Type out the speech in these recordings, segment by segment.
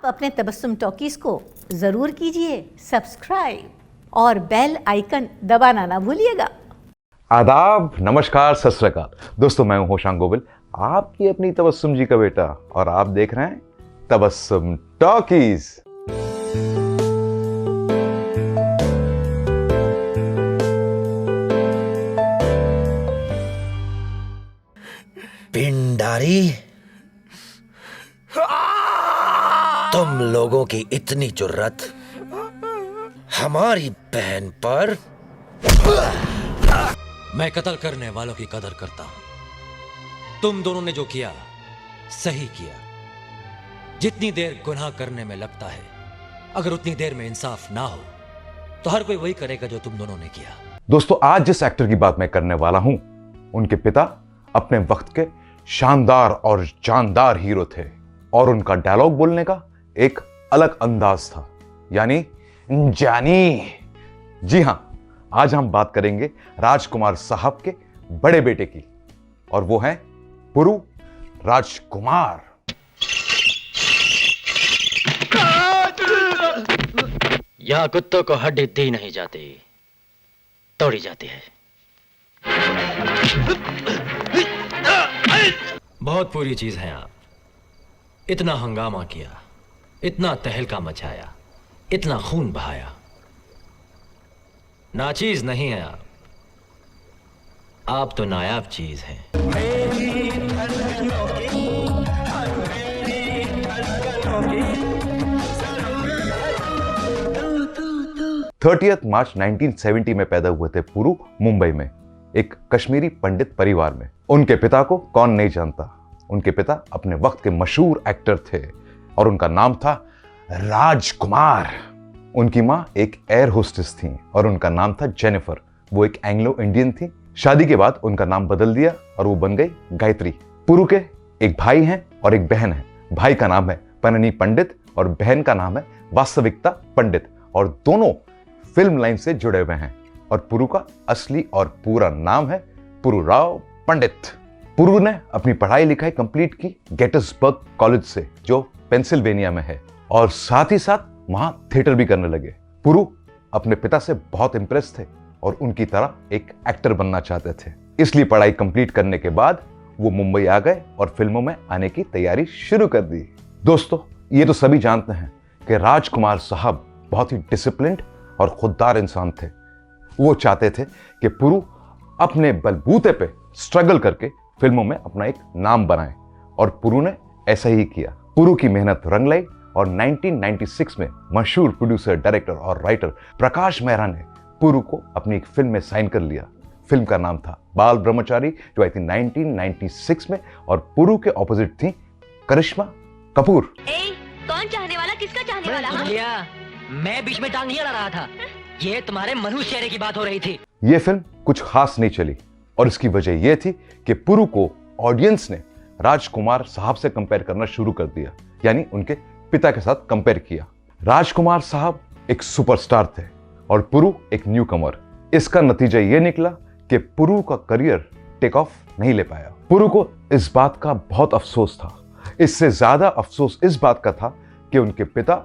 अपने तबस्सुम टॉकीज को जरूर कीजिए सब्सक्राइब और बेल आइकन दबाना ना भूलिएगा। आदाब, नमस्कार, सत श्री अकाल। दोस्तों, मैं हूं होशांग गोविल, आपकी अपनी तबस्सुम जी का बेटा, और आप देख रहे हैं तबस्सुम टॉकीज। पिंडारी, तुम लोगों की इतनी जुर्रत हमारी बहन पर। मैं कत्ल करने वालों की कदर करता हूं। तुम दोनों ने जो किया सही किया। जितनी देर गुनाह करने में लगता है, अगर उतनी देर में इंसाफ ना हो तो हर कोई वही करेगा जो तुम दोनों ने किया। दोस्तों, आज जिस एक्टर की बात मैं करने वाला हूं, उनके पिता अपने वक्त के शानदार और जानदार हीरो थे और उनका डायलॉग बोलने का एक अलग अंदाज था, यानी जानी। जी हां, आज हम बात करेंगे राजकुमार साहब के बड़े बेटे की, और वो हैं पुरु राजकुमार। यहां कुत्तों को हड्डी दी नहीं जाती, तोड़ी जाती है। बहुत पूरी चीज है आप। इतना हंगामा किया, इतना तहलका मचाया, इतना खून बहाया। नाचीज नहीं है आप तो नायाब चीज हैं। 30 मार्च 1970 में पैदा हुए थे पुरु, मुंबई में एक कश्मीरी पंडित परिवार में। उनके पिता को कौन नहीं जानता। उनके पिता अपने वक्त के मशहूर एक्टर थे और उनका नाम था राजकुमार। उनकी मां एक एयर होस्टेस थी और उनका नाम था जेनिफर। वो एक एंग्लो इंडियन थी। शादी के बाद उनका नाम बदल दिया और वो बन गई गायत्री। पुरु के एक भाई हैं और एक बहन है। भाई का नाम है पननी पंडित और बहन का नाम है वास्तविकता पंडित, और दोनों फिल्म लाइन से जुड़े हुए हैं। और पुरु का असली और पूरा नाम है पुरुराव पंडित। पुरु ने अपनी पढ़ाई लिखाई कंप्लीट की गेटिसबर्ग कॉलेज से, जो पेंसिल्वेनिया में है, और साथ ही साथ वहां थिएटर भी करने लगे। पुरु अपने पिता से बहुत इंप्रेस थे और उनकी तरह एक एक्टर बनना चाहते थे। इसलिए पढ़ाई कंप्लीट करने के बाद वो मुंबई आ गए और फिल्मों में आने की तैयारी शुरू कर दी। दोस्तों, ये तो सभी जानते हैं कि राजकुमार साहब बहुत ही डिसिप्लिन्ड और खुददार इंसान थे। वो चाहते थे कि पुरु अपने बलबूते पे स्ट्रगल करके फिल्मों में अपना एक नाम बनाए, और पुरु ने ऐसा ही किया। पुरु की मेहनत रंग लाई और 1996 में मशहूर प्रोड्यूसर, डायरेक्टर और राइटर प्रकाश मेहरा ने पुरु को अपनी एक फिल्म में साइन कर लिया। फिल्म का नाम था बाल ब्रह्मचारी, जो आई थी 1996 में, और पुरु के ऑपोजिट थी करिश्मा कपूर। कौन चाहने वाला किसका चाहने वाला? मैं बीच में टांग नहीं अड़ा रहा था, ये तुम्हारे मनुष्य चेहरे की बात हो रही थी। यह फिल्म कुछ खास नहीं चली और इसकी वजह यह थी कि पुरु को ऑडियंस ने राजकुमार साहब से कंपेयर करना शुरू कर दिया, यानी उनके पिता के साथ कंपेयर किया। राजकुमार साहब एक सुपरस्टार थे और पुरु एक न्यूकमर। इसका नतीजा यह निकला कि पुरु का करियर टेक ऑफ नहीं ले पाया। पुरु को इस बात का बहुत अफसोस था। इससे ज्यादा अफसोस इस बात का था कि उनके पिता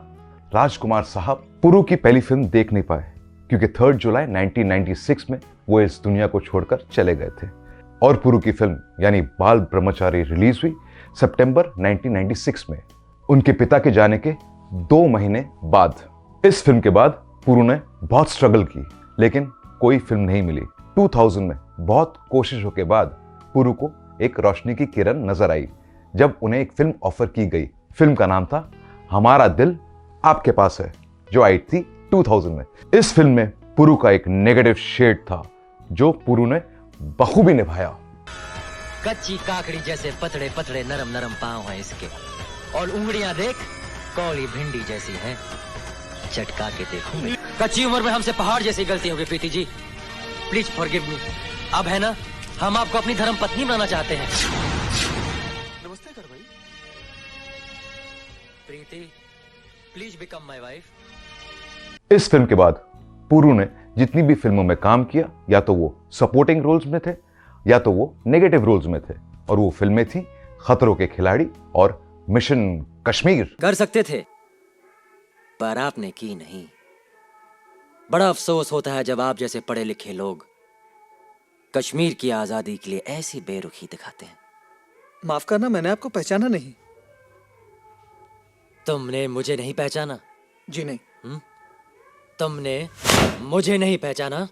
राजकुमार साहब पुरु की पहली फिल्म देख नहीं पाए, क्योंकि 3 जुलाई 1996 में वो इस दुनिया को छोड़कर चले गए थे। और पुरु की फिल्म यानी बाल ब्रह्मचारी रिलीज हुई सितंबर 1996 में, उनके पिता के जाने के 2 महीने बाद। इस फिल्म के बाद पुरु ने बहुत स्ट्रगल की, लेकिन कोई फिल्म नहीं मिली। 2000 में बहुत कोशिशों के बाद पुरु को एक रोशनी की किरण नजर आई, जब उन्हें एक फिल्म ऑफर की गई। फिल्म का नाम था हमारा दिल आपके पास है, जो आई थी 2000 में। इस फिल्म में पुरु का एक नेगेटिव शेड था, जो पुरु ने बखूबी निभाया। कच्ची काकड़ी जैसे पतले पतले नरम नरम पांव हैं इसके, और उंगलियां देख कौड़ी भिंडी जैसी हैं, चटका के देखो। कच्ची उम्र में हमसे पहाड़ जैसी गलती हो गई Preeti ji, please forgive me. अब है ना, हम आपको अपनी धर्म पत्नी बनाना चाहते हैं। नमस्ते कर भाई। प्रीति, प्लीज बिकम माय वाइफ। इस फिल्म के बाद पुरु ने जितनी भी फिल्मों में काम किया, या तो वो सपोर्टिंग रोल्स में थे या तो वो नेगेटिव रोल्स में थे, और वो फिल्में थी खतरों के खिलाड़ी और मिशन कश्मीर। कर सकते थे पर आपने की नहीं। बड़ा अफसोस होता है जब आप जैसे पढ़े लिखे लोग कश्मीर की आजादी के लिए ऐसी बेरुखी दिखाते हैं। माफ करना, मैंने आपको पहचाना नहीं। तुमने मुझे नहीं पहचाना? जी नहीं। तुमने मुझे नहीं पहचाना?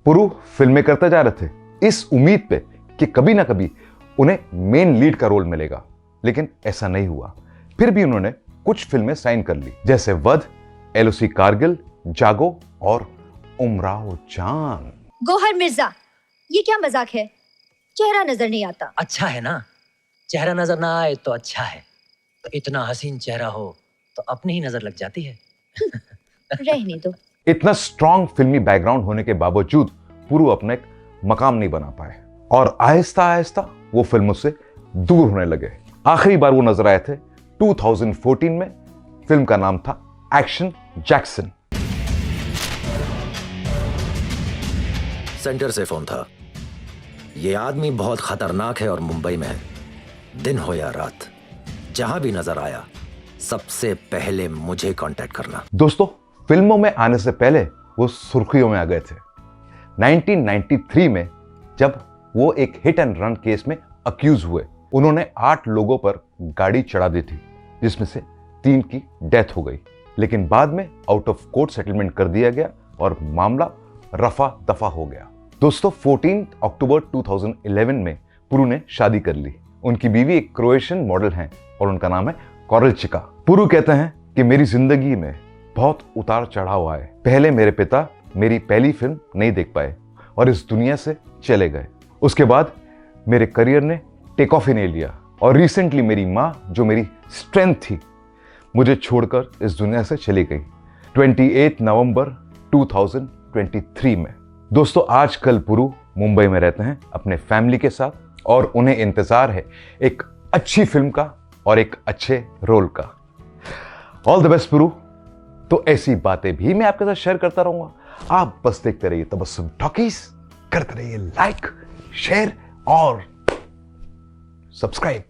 पुरु फिल्में करते जा रहे थे इस उम्मीद पे कि कभी ना कभी उन्हें मेन लीड का रोल मिलेगा, लेकिन ऐसा नहीं हुआ। फिर भी उन्होंने कुछ फिल्में साइन कर ली, जैसे वध, एलओसी कारगिल, जागो और उमराव जान। गौहर मिर्जा, ये क्या मजाक है? चेहरा नजर नहीं आता। अच्छा है ना, चेहरा नजर ना आए तो अच्छा है। तो इतना हसीन चेहरा हो तो अपनी ही नजर लग जाती है। रहने दो। इतना स्ट्रॉन्ग फिल्मी बैकग्राउंड होने के बावजूद पुरु अपना एक मकाम नहीं बना पाए और आहिस्ता आहिस्ता वो फिल्मों से दूर होने लगे। आखिरी बार वो नजर आए थे 2014 में। फिल्म का नाम था एक्शन जैक्सन। सेंटर से फोन था। ये आदमी बहुत खतरनाक है और मुंबई में है। दिन हो या रात, जहां भी नजर आया सबसे पहले मुझे कांटेक्ट करना। दोस्तों, फिल्मों में आने से पहले वो सुर्खियों में आ गए थे। 1993 में जब वो एक हिट एंड रन केस में अक्यूज हुए, उन्होंने 8 लोगों पर गाड़ी चढ़ा दी थी, जिसमें से 3 की डेथ हो गई। लेकिन बाद में आउट ऑफ कोर्ट सेटलमेंट कर दिया गया और मामला रफा दफा हो गया। दोस्तों, 14 अक्टूबर 2011 में पुरु ने शादी कर ली। उनकी बीवी एक क्रोएशियन मॉडल हैं और उनका नाम है कोरलचिका। पुरु कहते हैं कि मेरी जिंदगी में बहुत उतार चढ़ाव आए। पहले मेरे पिता मेरी पहली फिल्म नहीं देख पाए और इस दुनिया से चले गए। उसके बाद मेरे करियर ने टेक ऑफ ही नहीं लिया और रिसेंटली मेरी माँ, जो मेरी स्ट्रेंथ थी, मुझे छोड़कर इस दुनिया से चली गई 28 नवंबर 2023 में। दोस्तों, आजकल पुरु मुंबई में रहते हैं अपने फैमिली के साथ और उन्हें इंतजार है एक अच्छी फिल्म का और एक अच्छे रोल का। ऑल द बेस्ट पुरु। तो ऐसी बातें भी मैं आपके साथ शेयर करता रहूंगा। आप बस देखते रहिए तबस्सुम टॉकीज, करते रहिए लाइक, शेयर और सब्सक्राइब।